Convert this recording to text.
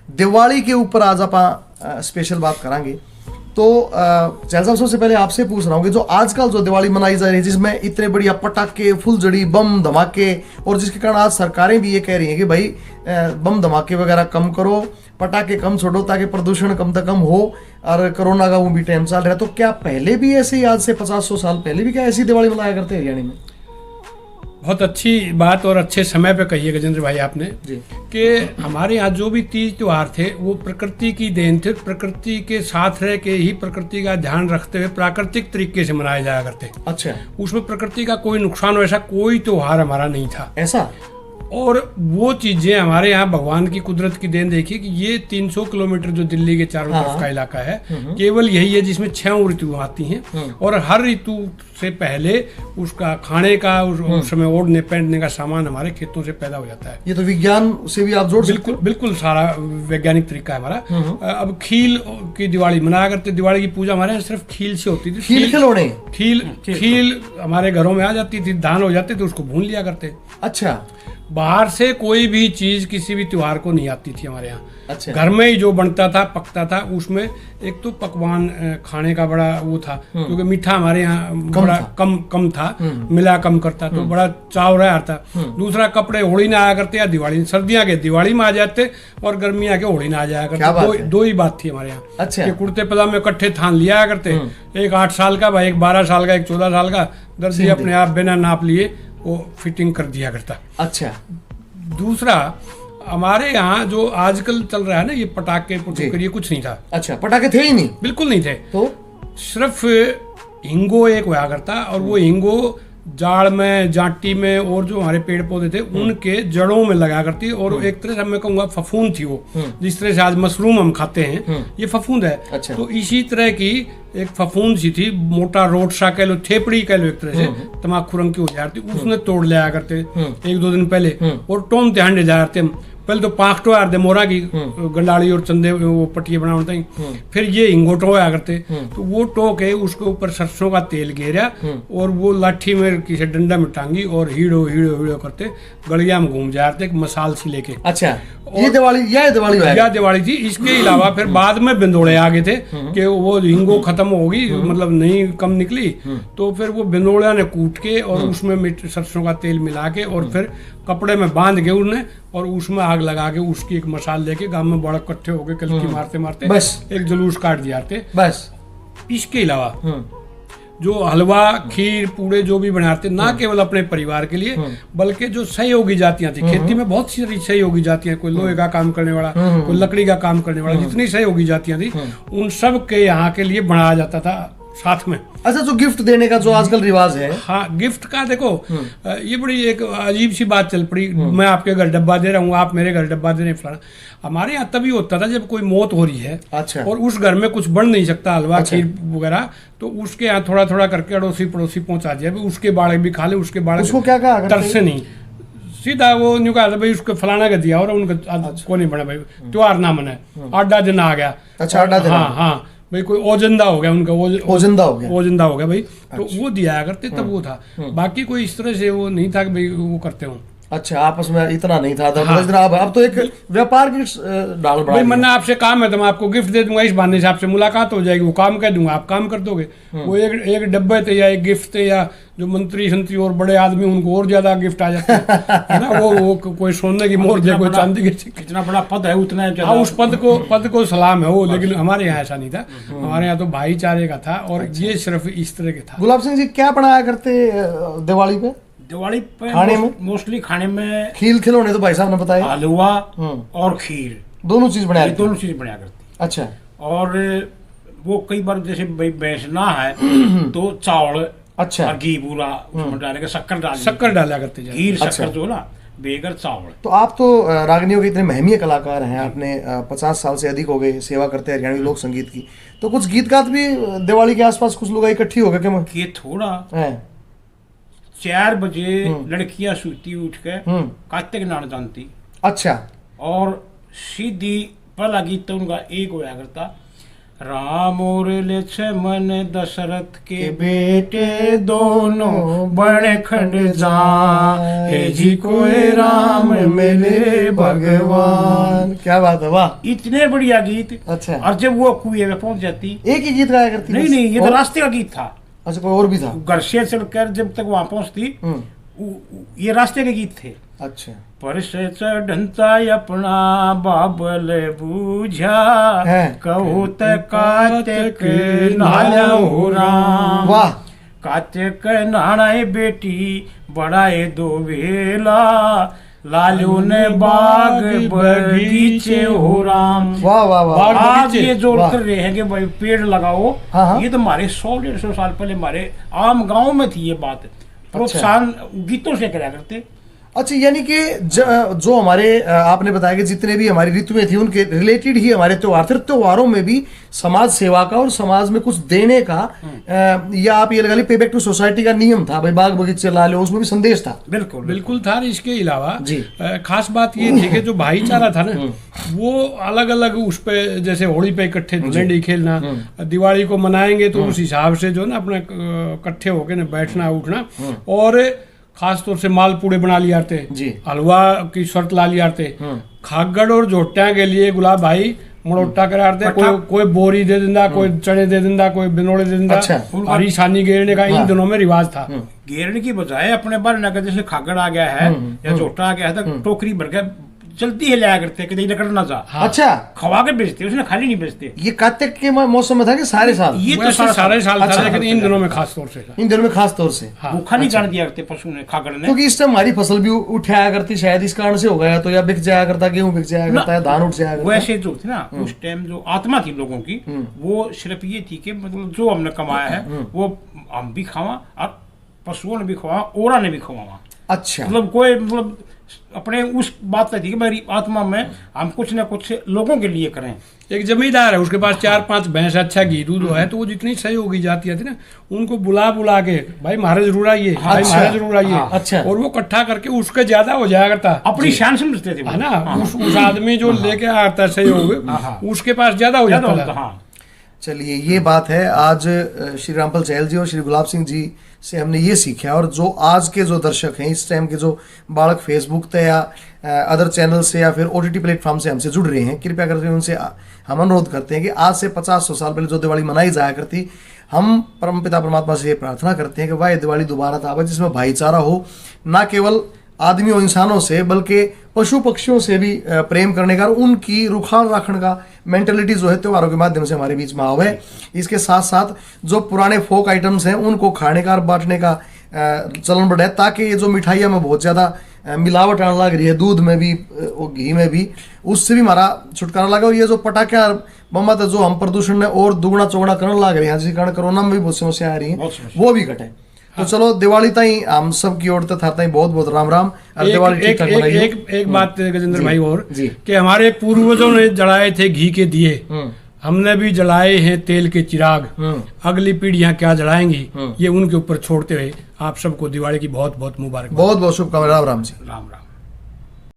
दिवाली के ऊपर आज आप स्पेशल बात करांगे। तो चैल साहब, सबसे पहले आपसे पूछ रहा हूँ कि जो आजकल जो दिवाली मनाई जा रही है जिसमें इतने बढ़िया पटाखे, फुलझड़ी, बम धमाके, और जिसके कारण आज सरकारें भी ये कह रही हैं कि भाई बम धमाके वगैरह कम करो, पटाखे कम छोड़ो ताकि प्रदूषण कम से कम हो, और कोरोना का वो भी टाइम चल रहा है। तो क्या पहले भी ऐसे ही, आज से 50-100 साल पहले भी क्या ऐसी दिवाली मनाया करते हैं हरियाणा में? बहुत अच्छी बात और अच्छे समय पे कही है गजेंद्र भाई आपने जी। कि हमारे यहाँ जो भी तीज त्योहार थे वो प्रकृति की देन थे, प्रकृति के साथ रह के ही, प्रकृति का ध्यान रखते हुए प्राकृतिक तरीके से मनाए जाया करते। अच्छा। उसमें प्रकृति का कोई नुकसान वैसा कोई त्योहार हमारा नहीं था ऐसा? और वो चीजें हमारे यहाँ भगवान की कुदरत की देन देखिए कि ये 300 किलोमीटर जो दिल्ली के चारों तरफ का इलाका है, केवल यही है जिसमें 6 ऋतु आती हैं, और हर ऋतु से पहले उसका खाने का, उस समय ओढ़ने पहनने का सामान हमारे खेतों से पैदा हो जाता है। ये तो विज्ञान से भी आप जोड़ सकते बिल्कुल बिल्कुल सारा वैज्ञानिक तरीका है हमारा। अब खील की दिवाली मनाया करते, दिवाली की पूजा हमारे यहाँ सिर्फ खील से होती थी। खील खिलौने, खील हमारे घरों में आ जाती थी, धान हो जाते थे, उसको भून लिया करते। अच्छा। बाहर से कोई भी चीज किसी भी त्योहार को नहीं आती थी हमारे यहाँ। अच्छा। घर में ही जो बनता था, पकता था, उसमें एक तो पकवान खाने का बड़ा वो था, क्योंकि मीठा हमारे यहाँ बड़ा कम था, मिला कम करता, तो बड़ा चाव रहा था। दूसरा, कपड़े होली ना आया करते या दिवाली, सर्दियाँ के दिवाली में आ जाते और गर्मियाँ के होली ना आ जाया करते। दो ही बात थी हमारे यहाँ। अच्छा। कुर्ते पजामे इकट्ठे थान लिया करते, एक 8 साल का भाई, एक 12 साल का, एक 14 साल का, दर्जी अपने आप बिना नाप लिए वो फिटिंग कर दिया करता। अच्छा। दूसरा, हमारे यहाँ जो आजकल चल रहा है ना, ये पटाखे पुटुके, ये कुछ नहीं था। अच्छा, पटाखे थे ही नहीं? बिल्कुल नहीं थे। तो सिर्फ हिंगो एक हुआ करता, और वो हिंगो जाड़ में, जाटी में, और जो हमारे पेड़ पौधे थे उनके जड़ों में लगा करती, और एक तरह से मैं कहूँगा फफूंद थी वो, जिस तरह से आज मशरूम हम खाते हैं, ये फफूंद है। अच्छा। तो इसी तरह की एक फफूंद सी थी, मोटा रोट सा कह लो, थेपड़ी कह लो, एक तरह से तमाकू रंग की हो जाती, उसने तोड़ लिया करते 1-2 दिन पहले, और टोमते हांडे जा करते। पहले तो 5 टो आते मोरा की गंडाली और चंदे वो पट्टिए बना होता ही, फिर ये हिंगोटो होया करते, तो वो टो के उसके ऊपर सरसों का तेल घेरा, और वो लाठी में किसी डंडा में टांगी, और हीड़ो हीड़ो हीड़ो करते गलिया में घूम जाते मसाल सी लेके। अच्छा, ये दिवाली दिवाली थी। इसके अलावा फिर बाद में बिंदोड़े आ गए थे कि वो हिंगो खत्म होगी, मतलब नहीं कम निकली, तो फिर वो बिंदोड़िया ने कूट के और उसमें सरसों का तेल मिला के, और फिर कपड़े में बांध के उन्हें, और उसमें आग लगा के उसकी एक मसाल लेके गांव में बड़ा इकट्ठे हो गए, कलकी मारते मारते बस एक जुलूस काट दिया थे बस। इसके अलावा जो हलवा, खीर, पूड़े जो भी बनाते, ना केवल अपने परिवार के लिए, बल्कि जो सहयोगी जातियां थी, खेती में बहुत सी सहयोगी जातियां, कोई लोहे का काम करने वाला, कोई लकड़ी का काम करने वाला, जितनी सहयोगी जातियां थी, उन सब के यहाँ के लिए बनाया जाता था साथ में। अच्छा, जो गिफ्ट देने का जो आजकल रिवाज है। हाँ, गिफ्ट का देखो, ये बड़ी एक अजीब सी बात चल पड़ी। मैं आपके घर डब्बा दे रहा हूँ, आप मेरे घर डब्बा दे रहे हैं, फलाना। हमारे यहाँ तभी होता था जब कोई मौत हो रही है। अच्छा। और उस घर में कुछ बन नहीं सकता, हलवा, खीर वगैरह, तो उसके यहाँ थोड़ा थोड़ा करके अड़ोसी पड़ोसी पहुंचा दिया, उसके बाड़े भी खा ले, उसके बाड़े उसको क्या कहा तरस से नहीं, सीधा वो न्यू कहा भाई उसको फलाना का दिया, और उनका को नहीं बना भाई, त्योहार ना मनाए, 8 दिन आ गया। अच्छा, 8 दिन। हाँ भाई, कोई ओजंदा हो गया उनका, ओजंदा हो गया भाई, तो वो दिया करते, तब वो था। बाकी कोई इस तरह से वो नहीं था कि भाई वो करते हो। अच्छा, आपस में इतना नहीं था। अब तो एक व्यापार की डाल बढ़ा। मैंने आपसे काम है तो मैं आपको गिफ्ट दे दूंगा, इस बहाने से आपसे मुलाकात हो जाएगी, वो काम कह दूंगा, आप काम कर दोगे। वो एक डब्बे थे या एक गिफ्ट थे, या जो मंत्री संतरी और बड़े आदमी उनको और ज्यादा गिफ्ट आ जाते है ना, वो कोई सोने की मोहर दे, कोई चांदी की, कितना बड़ा पद है उतना। हाँ, उस पद को सलाम है वो, लेकिन हमारे यहाँ ऐसा नहीं था। हमारे यहाँ तो भाईचारे का था, और ये सिर्फ इस तरह के था। गुलाब सिंह जी, क्या बनाया करते दिवाली पे? दिवाली पे खाने में मोस्टली खाने में खील खिलौने तो भाई साहब ने बताया, हलवा और खीर, दोनों चीज बनाया करती। अच्छा। और वो कई बार जैसे भाई बेचना है तो चावल, अच्छा, घी पूरा उसमें डालेगा, शक्कर डाला करते, खीर शक्कर जो ना, बेगर चावल। तो आप तो रागनियों के इतने महमीय कलाकार हैं, आपने 50 साल से अधिक हो गए सेवा करते हैं हरियाणवी लोक संगीत की, तो कुछ गीत गात भी दिवाली के आसपास कुछ लोग इकट्ठी हो गए कि थोड़ा है? 4 बजे लड़कियां सूती उठ के कार्तिक नाम जानती। अच्छा। और सीधी पहला गीत तो उनका एक होया करता, राम और लक्ष्मण दशरथ के बेटे दोनों बड़े खंड जाए जी कोई राम मिले भगवान। क्या बात है, वाह। इतने बढ़िया गीत। अच्छा। और जब वो कुएं में पहुंच जाती, एक ही गीत गाया करती? नहीं बस? नहीं, ये तो और? रास्ते का गीत था। अच्छा, कोई और भी था? घर से चलकर जब तक वहां पहुंचती, ये रास्ते के गीत थे। अच्छा। परस चढ़ता अपना बाबल बूझा, है। कहू कातिक नाया हो राम। वाह। कातिक नाराय बेटी बड़ाए दो वेला, लालू ने बाग बगीचे हो राम। वाह वाह वाह। आज ये जोड़ वाह। कर रहे हैं कि भाई पेड़ लगाओ। हाँ, हाँ। ये तो हमारे 100-150 साल पहले हमारे आम गांव में थी ये बात। प्रोत्साहन गीतों से करा करते। अच्छा, यानी कि जो हमारे आपने बताया कि जितने भी हमारी ऋतुएं थी उनके रिलेटेड ही हमारे त्योहार थे। त्योहारों में भी समाज सेवा का और समाज में कुछ देने का या आप ये लगा ली पे बैक टू सोसाइटी का नियम था, भाई बाग बगीचे ला लो, उसमें भी संदेश था। बिल्कुल बिल्कुल था। इसके अलावा जी। खास बात ये थी कि जो भाईचारा था ना, वो अलग अलग उस पे, जैसे होली पे इकट्ठे धुलेंडी खेलना, दिवाली को मनाएंगे तो उस हिसाब से जो ना अपना इकट्ठे होके ना बैठना उठना, और खास तौर से मालपूड़े बना लिया थे जी। हलवा की शर्त ला लिया थे। खागड़ और जोटिया के लिए गुलाब भाई मड़ोटा कराते, कोई बोरी दे दिंदा, कोई चने दे दिंदा, कोई बिनोड़े दे दिंदा। अच्छा। हरी छानी गेरने का इन दिनों में रिवाज था। घेरने की बजाय अपने बार नगर जैसे खागड़ आ गया है या जोटा आ गया है तो टोकरी भर के चलती है लाया करते कि निकल ना जा। अच्छा। खवा के बेचते, उसने खाली नहीं बेचते। ये कार्तिक के मौसम में था कि सारे साल? ये तो वैसे सारे साल था, अच्छा। लेकिन इन दिनों में खास तौर से था। इन दिनों में खास तौर से भूखा नहीं जान दिया करते पशु ने, खागड़ ने। क्योंकि इस टाइम हमारी फसल भी उठाया करती, शायद इस कारण से हो गया। तो या बिक जाया करता, गेहूं बिक जाया करता है, धान उठ जाया करता। वैसे जो थी ना उस टाइम जो आत्मा थी लोगों की, वो सिर्फ ये थी कि मतलब जो हमने कमाया है वो हम भी खावा और पशुओं ने भी खवा, औरा ने भी खवावा। अच्छा। मतलब कोई मतलब अपने उस बात पे थी कि मेरी आत्मा में हम कुछ ना कुछ लोगों के लिए करें। एक जमींदार है, उसके पास 4-5 भैंस, अच्छा घी दूध है, तो वो जितनी सहयोगी जाती थी ना, उनको बुला बुला के भाई महाराज जरूर आइए, भाई अच्छा। महाराज जरूर आइए। अच्छा। और वो इकट्ठा करके उसके ज्यादा हो जाया करता, अपनी शान समझते थे वो। है ना। उस आदमी जो लेके आता सहयोग, उसके पास ज्यादा हो ज्यादा जाता होता, था। हाँ। चलिए, ये बात है। आज श्री रामपाल चहल जी और श्री गुलाब सिंह जी से हमने ये सीखा, और जो आज के जो दर्शक हैं, इस टाइम के जो बालक फेसबुक पे या अदर चैनल से या फिर OTT प्लेटफॉर्म से हमसे जुड़ रहे हैं, कृपया करके उनसे हम अनुरोध करते हैं कि आज से 50-100 साल पहले जो दिवाली मनाई जाया करती, हम परमपिता परमात्मा से ये प्रार्थना करते हैं कि वह दिवाली दोबारा आवे जिसमें भाईचारा हो, ना केवल आदमियों इंसानों से बल्कि पशु पक्षियों से भी प्रेम करने का, उनकी रुखाल रखने का मेंटेलिटी जो है त्योहारों के माध्यम से हमारे बीच में आवे। इसके साथ साथ जो पुराने फोक आइटम्स हैं उनको खाने का और बांटने का चलन बढ़े, ताकि ये जो मिठाइयाँ में बहुत ज़्यादा मिलावट आने लग रही है, दूध में भी और घी में भी, उससे भी हमारा छुटकारा लगा। और ये जो पटाखे और बम जो हम प्रदूषण ने और दुगना चौगुना करने लग रहे हैं, जिसके कारण कोरोना में भी बहुत समस्या आ रही है, वो भी घटे। तो चलो, दिवाली ताई हम सब की ओर तो था ताई बहुत बहुत राम राम। और दिवाली ठीक ठाक मनाइए। एक बात गजेंद्र भाई और जी। कि हमारे पूर्वजों ने जलाए थे घी के दिए, हमने भी जलाए हैं तेल के चिराग। अगली पीढ़ियां क्या जलाएंगी, ये उनके ऊपर छोड़ते हुए आप सबको दिवाली की बहुत बहुत मुबारक। बहुत बहुत शुभकामनाएं। राम राम जी। राम राम।